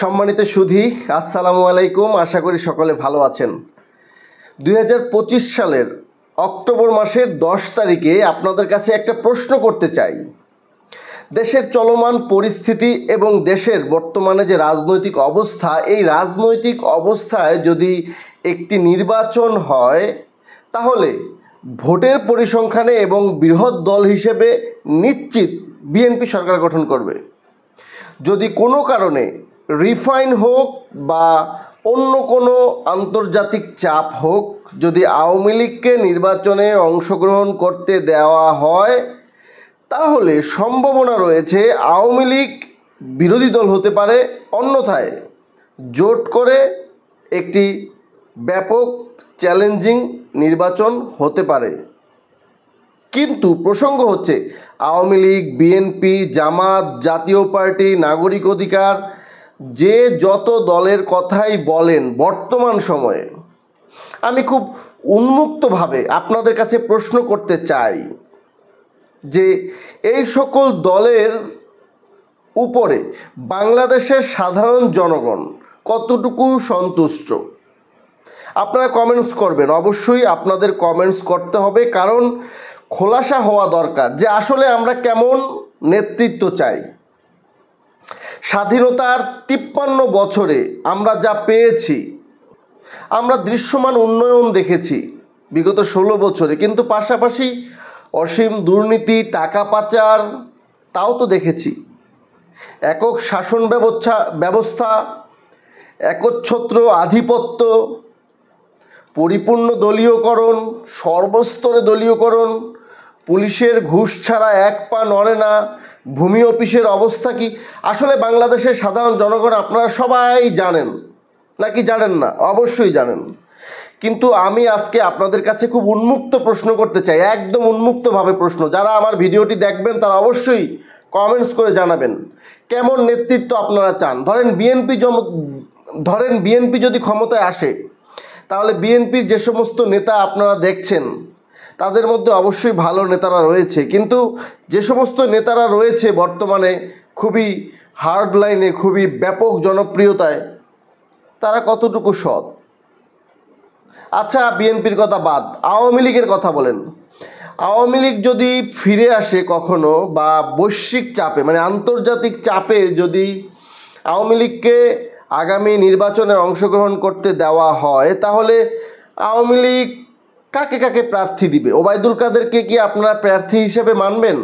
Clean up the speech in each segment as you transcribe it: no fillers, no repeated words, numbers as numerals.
সম্মানিত সুধী, আসসালামু আলাইকুম। আশা করি সকলে ভালো আছেন। 2025 সালের অক্টোবর মাসের 10 তারিখে আপনাদের কাছে একটা প্রশ্ন করতে চাই। দেশের চলমান পরিস্থিতি এবং দেশের বর্তমানে যে রাজনৈতিক অবস্থা, এই রাজনৈতিক অবস্থায় যদি একটি নির্বাচন হয় তাহলে ভোটের পরিসংখ্যানে এবং বৃহৎ দল হিসেবে নিশ্চিত বিএনপি সরকার গঠন করবে। যদি কোনো কারণে রিফাইন হোক বা অন্য কোনো আন্তর্জাতিক চাপ হোক, যদি আওয়ামী লীগকে নির্বাচনে অংশগ্রহণ করতে দেওয়া হয় তাহলে সম্ভাবনা রয়েছে আওয়ামী লীগ বিরোধী দল হতে পারে, অন্যথায় জোট করে একটি ব্যাপক চ্যালেঞ্জিং নির্বাচন হতে পারে। কিন্তু প্রসঙ্গ হচ্ছে আওয়ামী লীগ, বিএনপি, জামাত, জাতীয় পার্টি, নাগরিক অধিকার, যে যত দলের কথাই বলেন বর্তমান সময়ে, আমি খুব উন্মুক্তভাবে আপনাদের কাছে প্রশ্ন করতে চাই যে এই সকল দলের উপরে বাংলাদেশের সাধারণ জনগণ কতটুকু সন্তুষ্ট? আপনারা কমেন্টস করবেন, অবশ্যই আপনাদের কমেন্টস করতে হবে, কারণ খোলাসা হওয়া দরকার যে আসলে আমরা কেমন নেতৃত্ব চাই। স্বাধীনতার 53 বছরে আমরা যা পেয়েছি, আমরা দৃশ্যমান উন্নয়ন দেখেছি বিগত 16 বছরে, কিন্তু পাশাপাশি অসীম দুর্নীতি, টাকা পাচার তাও তো দেখেছি। একক শাসন ব্যবস্থা, একচ্ছত্র আধিপত্য, পরিপূর্ণ দলীয়করণ, সর্বস্তরে দলীয়করণ, পুলিশের ঘুষ ছাড়া এক পা নড়ে না, ভূমি অফিসের অবস্থা কি? আসলে বাংলাদেশের সাধারণ জনগণ আপনারা সবাই জানেন নাকি জানেন না? অবশ্যই জানেন। কিন্তু আমি আজকে আপনাদের কাছে খুব উন্মুক্ত প্রশ্ন করতে চাই, একদম উন্মুক্তভাবে প্রশ্ন। যারা আমার ভিডিওটি দেখবেন তারা অবশ্যই কমেন্টস করে জানাবেন কেমন নেতৃত্ব আপনারা চান। ধরেন বিএনপি যদি ক্ষমতায় আসে তাহলে বিএনপির যে সমস্ত নেতা আপনারা দেখছেন তাদের মধ্যে অবশ্যই ভালো নেতারা রয়েছে, কিন্তু যে সমস্ত নেতারা রয়েছে বর্তমানে খুবই হার্ড লাইনে, খুবই ব্যাপক জনপ্রিয়তায়, তারা কতটুকু সৎ? আচ্ছা, বিএনপির কথা বাদ, আওয়ামী লীগের কথা বলেন। আওয়ামী লীগ যদি ফিরে আসে কখনো, বা বৈশ্বিক চাপে মানে আন্তর্জাতিক চাপে যদি আওয়ামী লীগকে আগামী নির্বাচনে অংশগ্রহণ করতে দেওয়া হয় তাহলে আওয়ামী লীগ কাকে কাকে প্রার্থী দিবে? ওবায়দুল কাদেরকে কি আপনারা প্রার্থী হিসেবে মানবেন?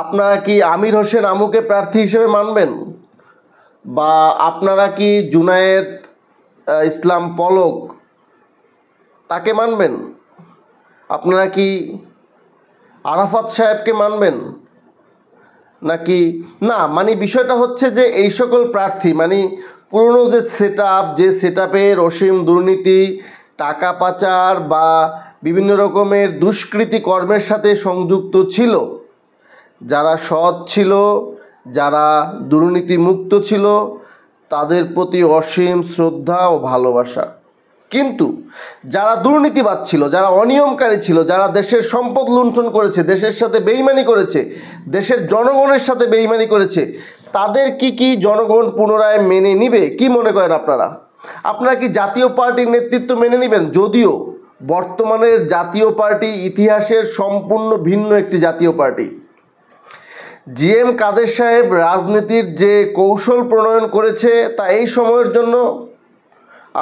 আপনারা কি আমির হোসেন আমুকে প্রার্থী হিসেবে মানবেন? বা আপনারা কি জুনায়েদ ইসলাম পলক তাকে মানবেন? আপনারা কি আরাফাত সাহেবকে মানবেন নাকি না? মানে বিষয়টা হচ্ছে যে এই সকল প্রার্থী মানে পুরনো যে সেট আপের অসীম দুর্নীতি, টাকা পাচার বা বিভিন্ন রকমের দুষ্কৃতি কর্মের সাথে সংযুক্ত ছিল, যারা সৎ ছিল, যারা দুর্নীতিমুক্ত ছিল, তাদের প্রতি অসীম শ্রদ্ধা ও ভালোবাসা। কিন্তু যারা দুর্নীতিবাজ ছিল, যারা অনিয়মকারী ছিল, যারা দেশের সম্পদ লুণ্ঠন করেছে, দেশের সাথে বেইমানি করেছে, দেশের জনগণের সাথে বেইমানি করেছে, তাদের কি জনগণ পুনরায় মেনে নিবে? কি মনে করেন আপনারা? আপনারা কি জাতীয় পার্টির নেতৃত্ব মেনে নেবেন? যদিও বর্তমানের জাতীয় পার্টি ইতিহাসের সম্পূর্ণ ভিন্ন একটি জাতীয় পার্টি। জিএম কাদের সাহেব রাজনীতির যে কৌশল প্রণয়ন করেছে তা এই সময়ের জন্য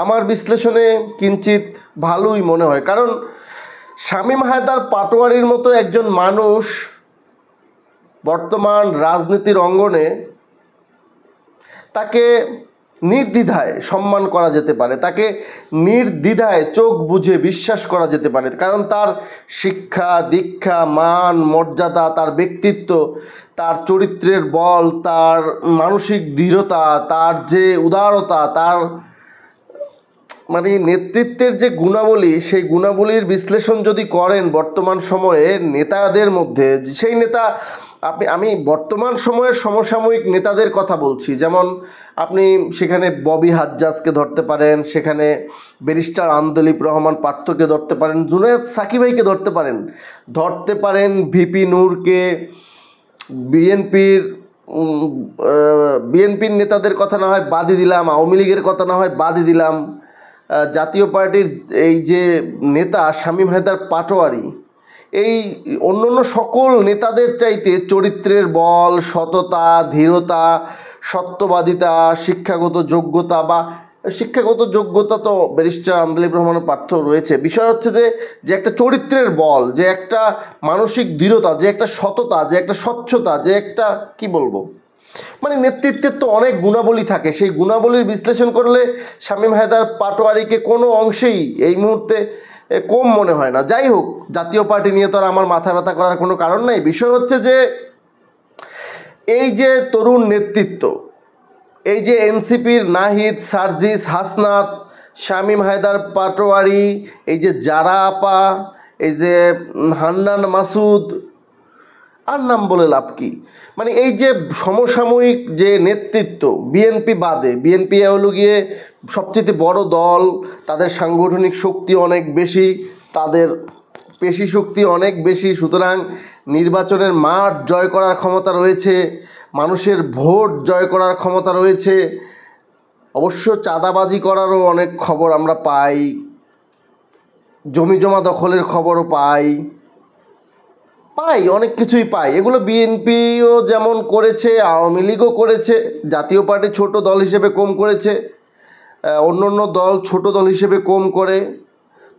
আমার বিশ্লেষণে কিঞ্চিত ভালোই মনে হয়, কারণ শামীম হায়দার পাটোয়ারির মতো একজন মানুষ বর্তমান রাজনীতির অঙ্গনে, তাকে নির্দ্বিধায় সম্মান করা যেতে পারে, তাকে নির্দ্বিধায় চোখ বুঝে বিশ্বাস করা যেতে পারে, কারণ তার শিক্ষা দীক্ষা, মান মর্যাদা, তার ব্যক্তিত্ব, তার চরিত্রের বল, তার মানসিক দৃঢ়তা, তার যে উদারতা, তার মানে নেতৃত্বের যে গুণাবলী, সেই গুণাবলীর বিশ্লেষণ যদি করেন বর্তমান সময়ে নেতাদের মধ্যে, সেই নেতা আমি বর্তমান সময়ের সমসাময়িক নেতাদের কথা বলছি, যেমন আপনি সেখানে ববি হাজ্জাজকে ধরতে পারেন, সেখানে ব্যারিস্টার আন্দোলিপ রহমান পার্থকে ধরতে পারেন, জুনায়েদ সাকি ভাইকে ধরতে পারেন ভিপি নূরকে, বিএনপির বিএনপির নেতাদের কথা না হয় বাদই দিলাম, আওয়ামী লীগের কথা না হয় বাদই দিলাম, জাতীয় পার্টির এই যে নেতা শামীম হায়দার পাটোয়ারি এই অন্যান্য সকল নেতাদের চাইতে চরিত্রের বল, সততা, ধীরতা, সত্যবাদিতা, শিক্ষাগত যোগ্যতা বা শিক্ষাগত যোগ্যতা তো ব্যারিস্টার আন্দোলিব রহমানের পাঠ্য রয়েছে। বিষয় হচ্ছে যে একটা চরিত্রের বল, যে একটা মানসিক দৃঢ়তা, যে একটা সততা, যে একটা স্বচ্ছতা, যে একটা কি বলবো, মানে নেতৃত্বের তো অনেক গুণাবলী থাকে। সেই গুণাবলীর বিশ্লেষণ করলে শামীম হায়দার পাটোয়ারিকে কোনো অংশেই এই মুহূর্তে কম মনে হয় না। যাই হোক, জাতীয় পার্টি নিয়ে তো আর আমার মাথা ব্যথা করার কোনো কারণ নাই। বিষয় হচ্ছে যে এই যে তরুণ নেতৃত্ব, এই যে এনসিপির নাহিদ, সার্জিস, হাসনাত, শামীম হায়দার পাটোয়ারি, এই যে জারা আপা, এই যে হান্নান মাসুদ, আর নাম বলে লাভ কি, মানে এই যে সমসাময়িক যে নেতৃত্ব, বিএনপি বাদে, বিএনপি হলো গিয়ে সবচেয়ে বড় দল, তাদের সাংগঠনিক শক্তি অনেক বেশি, তাদের পেশি শক্তি অনেক বেশি, সুতরাং নির্বাচনের মাঠ জয় করার ক্ষমতা রয়েছে, মানুষের ভোট জয় করার ক্ষমতা রয়েছে। অবশ্য চাঁদাবাজি করারও অনেক খবর আমরা পাই, জমিজমা দখলের খবরও পাই, অনেক কিছুই পাই। এগুলো বিএনপিও যেমন করেছে, আওয়ামী লীগও করেছে, জাতীয় পার্টি ছোট দল হিসেবে কম করেছে, অন্য অন্য দল ছোট দল হিসেবে কম করে।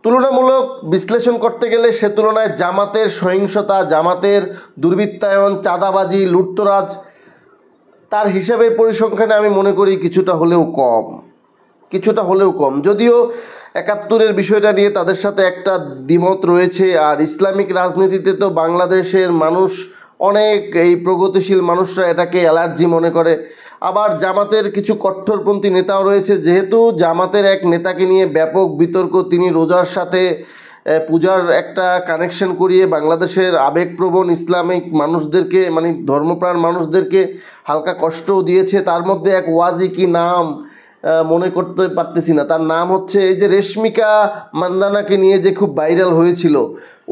তুলনামূলক বিশ্লেষণ করতে গেলে সে তুলনায় জামাতের সহিংসতা, জামাতের দুর্বৃত্তায়ন, চাঁদাবাজি, লুটতরাজ, তার হিসাবের পরিসংখ্যানে আমি মনে করি কিছুটা হলেও কম। যদিও ৭১-এর বিষয়টা নিয়ে তাদের সাথে একটা দ্বিমত রয়েছে। আর ইসলামিক রাজনীতিতে তো বাংলাদেশের মানুষ অনেক, এই প্রগতিশীল মানুষরা এটাকে অ্যালার্জি মনে করে। আবার জামাতের কিছু কট্টরপন্থী নেতাও রয়েছে। যেহেতু জামাতের এক নেতাকে নিয়ে ব্যাপক বিতর্ক, তিনি রোজার সাথে পূজার একটা কানেকশন করিয়ে বাংলাদেশের আবেগপ্রবণ ইসলামিক মানুষদেরকে, মানে ধর্মপ্রাণ মানুষদেরকে হালকা কষ্টও দিয়েছে। তার মধ্যে এক ওয়াজি, কি নাম মনে করতে পারতেছি না, তার নাম হচ্ছে এই যে রেশমিকা মান্দানাকে নিয়ে যে খুব ভাইরাল হয়েছিল,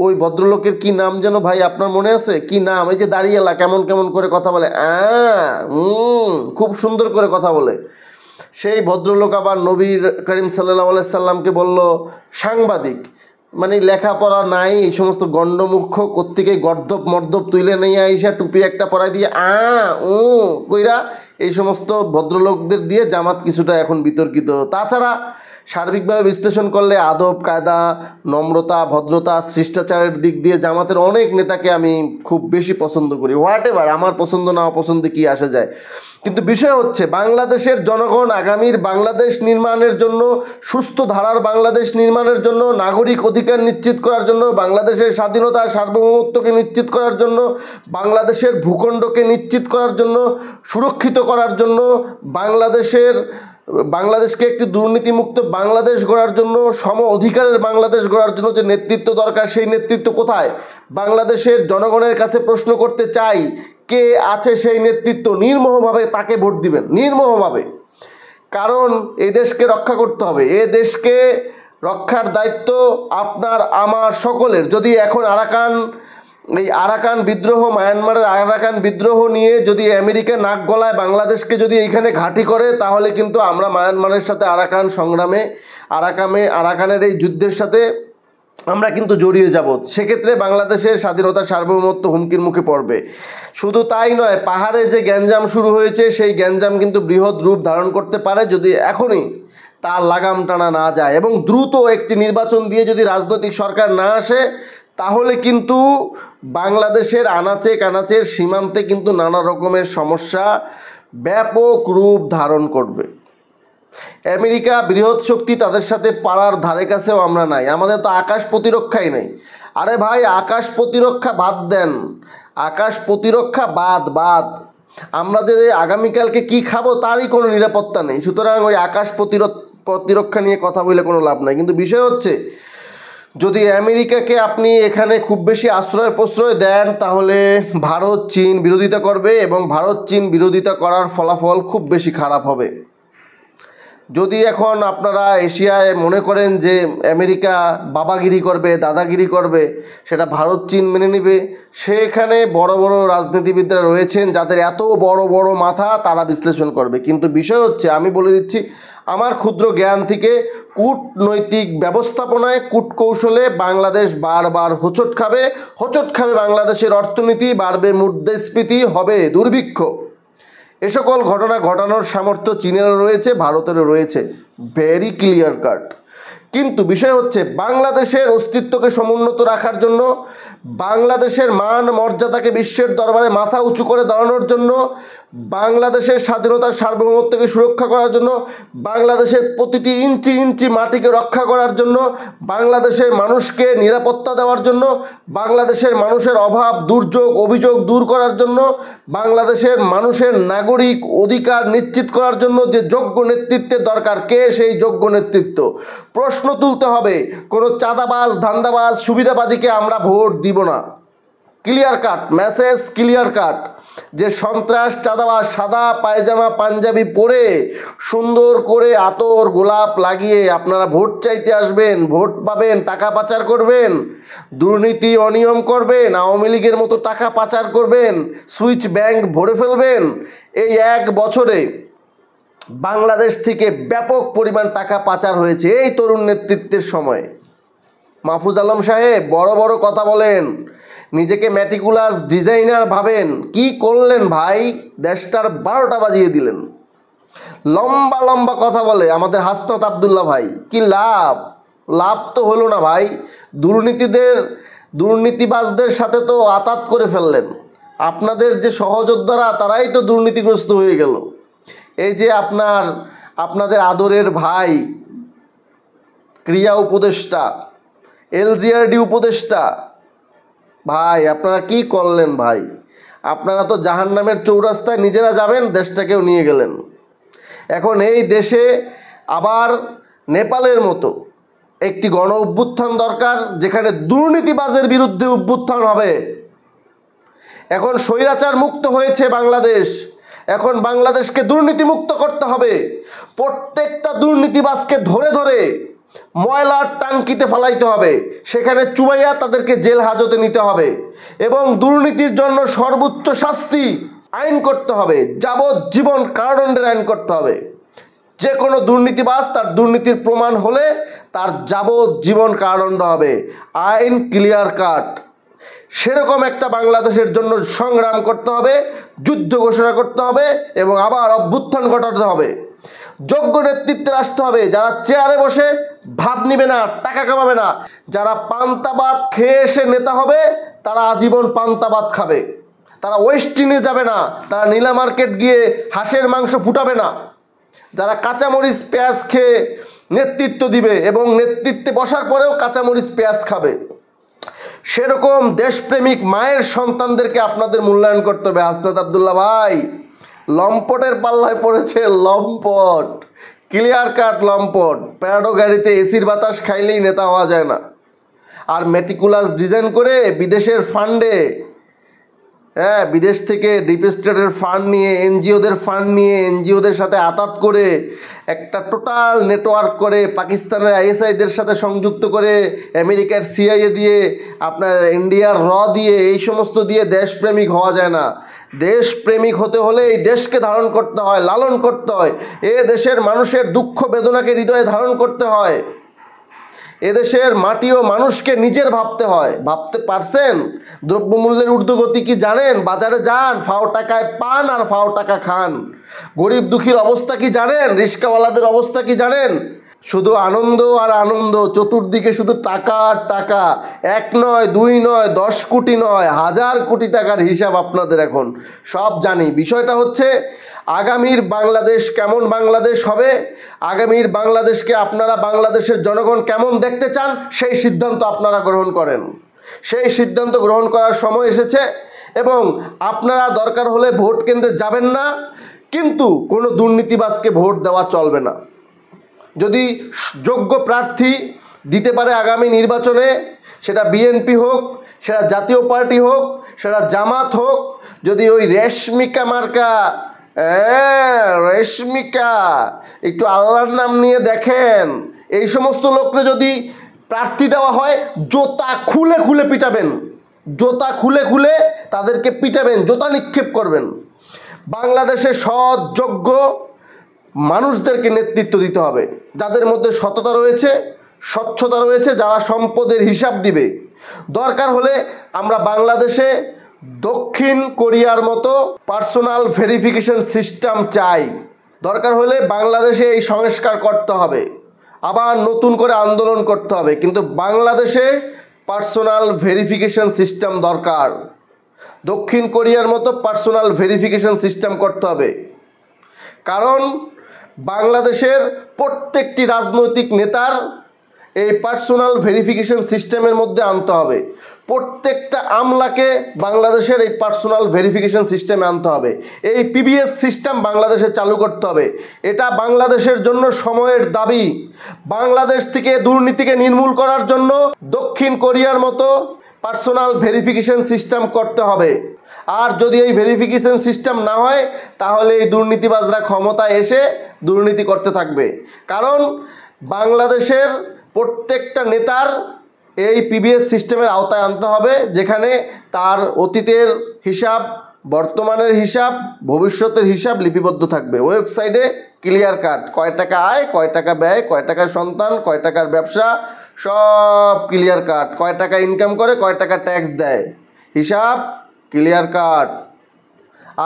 ওই ভদ্রলোকের কি নাম যেন ভাই, আপনার মনে আছে কি নাম? এই যে দাঁড়িয়েলা কেমন কেমন করে কথা বলে, খুব সুন্দর করে কথা বলে। সেই ভদ্রলোক আবার নবীর করিম সাল্লাল্লাহু আলাইহি সাল্লামকে বলল সাংবাদিক, মানে লেখাপড়া নাই, এই সমস্ত গণ্ডমূর্খ কোত্থেকে গর্দব মর্দব তুলে নিয়ে আইসা টুপি একটা পরাই দিয়ে কইরা এই সমস্ত ভদ্রলোকদের দিয়ে জামাত কিছুটা এখন বিতর্কিত। তাছাড়া সার্বিকভাবে বিশ্লেষণ করলে আদব কায়দা, নম্রতা, ভদ্রতা, শিষ্টাচারের দিক দিয়ে জামাতের অনেক নেতাকে আমি খুব বেশি পছন্দ করি। হোয়াট এভার, আমার পছন্দ না অপছন্দে কী আসে যায়। কিন্তু বিষয় হচ্ছে বাংলাদেশের জনগণ আগামীর বাংলাদেশ নির্মাণের জন্য, সুস্থ ধারার বাংলাদেশ নির্মাণের জন্য, নাগরিক অধিকার নিশ্চিত করার জন্য, বাংলাদেশের স্বাধীনতা সার্বভৌমত্বকে নিশ্চিত করার জন্য, বাংলাদেশের ভূখণ্ডকে নিশ্চিত করার জন্য, সুরক্ষিত করার জন্য, বাংলাদেশকে একটি দুর্নীতিমুক্ত বাংলাদেশ গড়ার জন্য, সম অধিকারের বাংলাদেশ গড়ার জন্য যে নেতৃত্ব দরকার, সেই নেতৃত্ব কোথায়? বাংলাদেশের জনগণের কাছে প্রশ্ন করতে চাই, কে আছে সেই নেতৃত্ব? নির্মোহভাবে তাকে ভোট দিবেন, নির্মোহভাবে। কারণ এই দেশকে রক্ষা করতে হবে, এ দেশকে রক্ষার দায়িত্ব আপনার আমার সকলের। যদি এখন আরাকান বিদ্রোহ, মায়ানমারের আরাকান বিদ্রোহ নিয়ে যদি আমেরিকা নাক গলায় বাংলাদেশকে যদি এইখানে ঘাঁটি করে, তাহলে কিন্তু আমরা মায়ানমারের সাথে আরাকান সংগ্রামে, আরাকানের এই যুদ্ধের সাথে আমরা কিন্তু জড়িয়ে যাব। সেক্ষেত্রে বাংলাদেশের স্বাধীনতা সার্বভৌমত্ব হুমকির মুখে পড়বে। শুধু তাই নয়, পাহাড়ে যে গ্যাঞ্জাম শুরু হয়েছে, সেই গ্যাঞ্জাম কিন্তু বৃহৎ রূপ ধারণ করতে পারে যদি এখনই তার লাগাম টানা না যায় এবং দ্রুত একটি নির্বাচন দিয়ে যদি রাজনৈতিক সরকার না আসে, তাহলে কিন্তু বাংলাদেশের আনাচে কানাচের সীমান্তে কিন্তু নানা রকমের সমস্যা ব্যাপক রূপ ধারণ করবে। আমেরিকা বৃহৎ শক্তি, তাদের সাথে পাড়ার ধারে কাছেও আমরা নাই। আমাদের তো আকাশ প্রতিরক্ষাই নেই। আরে ভাই, আকাশ প্রতিরক্ষা বাদ দেন, আকাশ প্রতিরক্ষা বাদ আমরা যে আগামীকালকে কি খাবো তারই কোনো নিরাপত্তা নেই। সুতরাং ওই আকাশ প্রতিরক্ষা নিয়ে কথা বলে কোনো লাভ নাই। কিন্তু বিষয় হচ্ছে, যদি আমেরিকাকে আপনি এখানে খুব বেশি আশ্রয় প্রশ্রয় দেন, তাহলে ভারত চীন বিরোধিতা করবে এবং ভারত চীন বিরোধিতা করার ফলাফল খুব বেশি খারাপ হবে। যদি এখন আপনারা এশিয়ায় মনে করেন যে আমেরিকা বাবাগিরি করবে, দাদাগিরি করবে, সেটা ভারত চীন মেনে নেবে, সেখানে বড় বড় রাজনীতিবিদরা রয়েছেন যাদের এত বড় বড় মাথা, তারা বিশ্লেষণ করবে। কিন্তু বিষয় হচ্ছে, আমি বলে দিচ্ছি আমার ক্ষুদ্র জ্ঞান থেকে, কূটনৈতিক ব্যবস্থাপনায়, কূটকৌশলে বাংলাদেশ বারবার হোঁচট খাবে বাংলাদেশের অর্থনীতি, বাড়বে মুদ্রাস্ফীতি, হবে দুর্ভিক্ষ। এ সকল ঘটনা ঘটানোর সামর্থ্য চীনেরও রয়েছে, ভারতেরও রয়েছে, ভেরি ক্লিয়ার কাট। কিন্তু বিষয় হচ্ছে, বাংলাদেশের অস্তিত্বকে সমুন্নত রাখার জন্য, বাংলাদেশের মান মর্যাদাকে বিশ্বের দরবারে মাথা উঁচু করে দাঁড়ানোর জন্য, বাংলাদেশের স্বাধীনতার সার্বভৌমত্বকে সুরক্ষা করার জন্য, বাংলাদেশের প্রতিটি ইঞ্চি ইঞ্চি মাটিকে রক্ষা করার জন্য, বাংলাদেশের মানুষকে নিরাপত্তা দেওয়ার জন্য, বাংলাদেশের মানুষের অভাব দুর্যোগ অভিযোগ দূর করার জন্য, বাংলাদেশের মানুষের নাগরিক অধিকার নিশ্চিত করার জন্য যে যোগ্য নেতৃত্বের দরকার, কে সেই যোগ্য নেতৃত্ব? প্রশ্ন তুলতে হবে। কোনো চাঁদাবাজ ধান্দাবাজ সুবিধাবাদীকে আমরা ভোট দিব না। Clear cut message, clear cut. যে সন্ত্রাস চাঁদাবাজ সাদা পায়জামা পাঞ্জাবি পরে সুন্দর করে আতর গোলাপ লাগিয়ে আপনারা ভোট চাইতে আসবেন, ভোট পাবেন, টাকা পাচার করবেন, দুর্নীতি অনিয়ম করবেন, আওয়ামী লীগের মতো টাকা পাচার করবেন, সুইচ ব্যাংক ভরে ফেলবেন, এই এক বছরে বাংলাদেশ থেকে ব্যাপক পরিমাণ টাকা পাচার হয়েছে এই তরুণ নেতৃত্বের সময়। মাহফুজ আলম সাহেব বড় বড় কথা বলেন, নিজেকে ম্যাটিকুলাস ডিজাইনার ভাবেন, কি করলেন ভাই? দেশটার 12টা বাজিয়ে দিলেন। লম্বা লম্বা কথা বলে আমাদের হাসনাত আবদুল্লাহ ভাই, কি লাভ? লাভ তো হলো না ভাই। দুর্নীতিবাজদের সাথে তো আতাত করে ফেললেন। আপনাদের যে সহযোদ্ধারা, তারাই তো দুর্নীতিগ্রস্ত হয়ে গেল। এই যে আপনাদের আদরের ভাই, ক্রিয়া উপদেষ্টা, এলজিআরডি উপদেষ্টা, ভাই আপনারা কি করলেন ভাই? আপনারা তো জাহান্নামের চৌরাস্তায় নিজেরা যাবেন, দেশটাকেও নিয়ে গেলেন। এখন এই দেশে আবার নেপালের মতো একটি গণ অভ্যুত্থান দরকার, যেখানে দুর্নীতিবাজের বিরুদ্ধে অভ্যুত্থান হবে। এখন স্বৈরাচার মুক্ত হয়েছে বাংলাদেশ, এখন বাংলাদেশকে দুর্নীতিমুক্ত করতে হবে। প্রত্যেকটা দুর্নীতিবাজকে ধরে ধরে ময়লার টাঙ্কিতে ফেলাইতে হবে, সেখানে চুবাইয়া তাদেরকে জেল হাজতে নিতে হবে, এবং দুর্নীতির জন্য সর্বোচ্চ শাস্তি আইন করতে হবে, যাবজ্জীবন কারাদণ্ডের আইন করতে হবে। যে কোনো দুর্নীতিবাজ, তার দুর্নীতির প্রমাণ হলে তার যাবজ্জীবন কারাদণ্ড হবে, আইন ক্লিয়ার কাট। সেরকম একটা বাংলাদেশের জন্য সংগ্রাম করতে হবে, যুদ্ধ ঘোষণা করতে হবে, এবং আবার অভ্যুত্থান ঘটাতে হবে। যোগ্য নেতৃত্বে আসতে হবে, যারা চেয়ারে বসে ভাব নিবে না, টাকা কামাবে না। যারা পান্তাবাদ খেয়ে এসে নেতা হবে, তারা আজীবন পান্তাবাদ খাবে। তারা ওয়েস্টিনে যাবে না, তারা নীলা মার্কেট গিয়ে হাঁসের মাংস ফুটাবে না। যারা কাঁচামরিচ পেঁয়াজ খেয়ে নেতৃত্ব দিবে এবং নেতৃত্বে বসার পরেও কাঁচামরিচ পেঁয়াজ খাবে, সেরকম দেশপ্রেমিক মায়ের সন্তানদেরকে আপনাদের মূল্যায়ন করতে হবে। হাসনাত আবদুল্লাহ ভাই লম্পটের পাল্লায় পড়েছে, লম্পট, ক্লিয়ার কাট লম্পট। প্যারাডো গাড়িতে এসির বাতাস খাইলেই নেতা হওয়া যায় না। আর মেটিকুলাস ডিজাইন করে বিদেশের ফান্ডে, বিদেশ থেকে ডিপ স্টেটের ফান্ড নিয়ে, এনজিওদের ফান্ড নিয়ে, এনজিওদের সাথে আতাত করে একটা টোটাল নেটওয়ার্ক করে, পাকিস্তানের আইএসআইদের সাথে সংযুক্ত করে, আমেরিকার সিআইএ দিয়ে, আপনার ইন্ডিয়ার দিয়ে, এই সমস্ত দিয়ে দেশপ্রেমিক হওয়া যায় না। দেশপ্রেমিক হতে হলে এই দেশকে ধারণ করতে হয়, লালন করতে হয়। এ দেশের মানুষের দুঃখ বেদনাকে হৃদয়ে ধারণ করতে হয়। এদেশের মাটি ও মানুষকে নিজের ভাবতে হয়। ভাবতে পারছেন? দ্রব্যমূল্যের ঊর্ধ্বগতি কি জানেন? বাজারে যান, ফাও টাকায় পান আর ফাও টাকা খান। গরিব দুঃখীর অবস্থা কি জানেন? রিস্কাওয়ালাদের অবস্থা কি জানেন? শুধু আনন্দ আর আনন্দ, চতুর্দিকে শুধু টাকা আর টাকা। 1 নয়, 2 নয়, 10 কোটি নয়, 1000 কোটি টাকার হিসাব আপনাদের এখন সব জানি। বিষয়টা হচ্ছে, আগামীর বাংলাদেশ কেমন বাংলাদেশ হবে, আগামীর বাংলাদেশকে আপনারা, বাংলাদেশের জনগণ কেমন দেখতে চান, সেই সিদ্ধান্ত আপনারা গ্রহণ করেন। সেই সিদ্ধান্ত গ্রহণ করার সময় এসেছে, এবং আপনারা দরকার হলে ভোট কেন্দ্রে যাবেন না, কিন্তু কোনো দুর্নীতিবাজকে ভোট দেওয়া চলবে না। যদি যোগ্য প্রার্থী দিতে পারে আগামী নির্বাচনে, সেটা বিএনপি হোক, সেটা জাতীয় পার্টি হোক, সেটা জামাত হোক, যদি ওই রেশমিকা মার্কা রেশমিকা, একটু আল্লাহর নাম নিয়ে দেখেন। এই সমস্ত লোককে যদি প্রার্থী দেওয়া হয়, জোতা খুলে খুলে পিটাবেন, জোতা খুলে খুলে তাদেরকে পিটাবেন, জোতা নিক্ষেপ করবেন। বাংলাদেশে সৎ যোগ্য মানুষদেরকে নেতৃত্ব দিতে হবে, যাদের মধ্যে সততা রয়েছে, স্বচ্ছতা রয়েছে, যারা সম্পদের হিসাব দিবে। দরকার হলে আমরা বাংলাদেশে দক্ষিণ কোরিয়ার মতো পার্সোনাল ভেরিফিকেশন সিস্টেম চাই। দরকার হলে বাংলাদেশে এই সংস্কার করতে হবে, আবার নতুন করে আন্দোলন করতে হবে, কিন্তু বাংলাদেশে পার্সোনাল ভেরিফিকেশন সিস্টেম দরকার। দক্ষিণ কোরিয়ার মতো পার্সোনাল ভেরিফিকেশন সিস্টেম করতে হবে। কারণ বাংলাদেশের প্রত্যেকটি রাজনৈতিক নেতার এই পার্সোনাল ভেরিফিকেশন সিস্টেমের মধ্যে আনতে হবে। প্রত্যেকটা আমলাকে বাংলাদেশের এই পার্সোনাল ভেরিফিকেশন সিস্টেমে আনতে হবে। এই পিবিএস সিস্টেম বাংলাদেশে চালু করতে হবে। এটা বাংলাদেশের জন্য সময়ের দাবি। বাংলাদেশ থেকে দুর্নীতিকে নির্মূল করার জন্য দক্ষিণ কোরিয়ার মতো পার্সোনাল ভেরিফিকেশন সিস্টেম করতে হবে। আর যদি এই ভেরিফিকেশন সিস্টেম না হয়, তাহলে এই দুর্নীতিবাজরা ক্ষমতায় এসে দুর্নীতি করতে থাকবে। কারণ বাংলাদেশের প্রত্যেকটা নেতার এই পিবিএস সিস্টেমের আওতায় আনতে হবে, যেখানে তার অতীতের হিসাব, বর্তমানের হিসাব, ভবিষ্যতের হিসাব লিপিবদ্ধ থাকবে। ওয়েবসাইটে ক্লিয়ার কাট, কয় টাকা আয়, কয় টাকা ব্যয়, কয় টাকার সন্তান, কয় টাকার ব্যবসা, সব ক্লিয়ার কাট। কয় টাকা ইনকাম করে, কয় টাকা ট্যাক্স দেয়, হিসাব ক্লিয়ার কাট।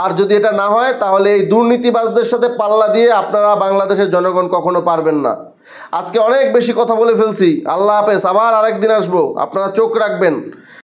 আর যদি এটা না হয়, তাহলে এই দুর্নীতিবাজদের সাথে পাল্লা দিয়ে আপনারা বাংলাদেশের জনগণ কখনো পারবেন না। আজকে অনেক বেশি কথা বলে ফেলছি। আল্লাহ হাফেজ, আবার আরেকদিন আসবো, আপনারা চোখ রাখবেন।